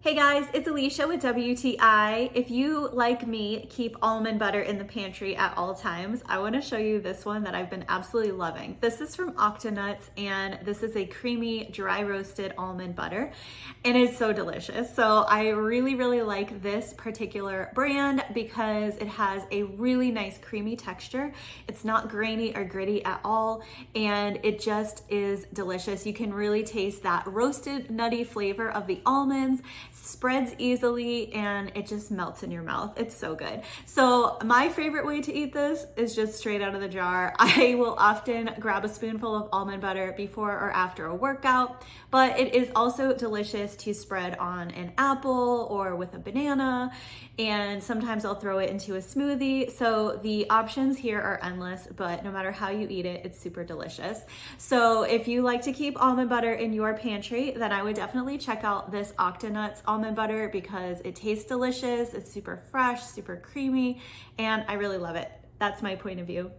Hey guys, it's Alicia with WTI. If you, like me, keep almond butter in the pantry at all times, I want to show you this one that I've been absolutely loving. This is from Octonuts, and this is a creamy, dry roasted almond butter, and it's so delicious. So I really like this particular brand because it has a really nice creamy texture. It's not grainy or gritty at all, and it just is delicious. You can really taste that roasted, nutty flavor of the almonds, spreads easily, and it just melts in your mouth. It's so good. So my favorite way to eat this is just straight out of the jar. I will often grab a spoonful of almond butter before or after a workout, but it is also delicious to spread on an apple or with a banana, and sometimes I'll throw it into a smoothie. So the options here are endless, but no matter how you eat it, it's super delicious. So if you like to keep almond butter in your pantry, then I would definitely check out this Octonuts almond butter because it tastes delicious, it's super fresh, super creamy, and I really love it. That's my point of view.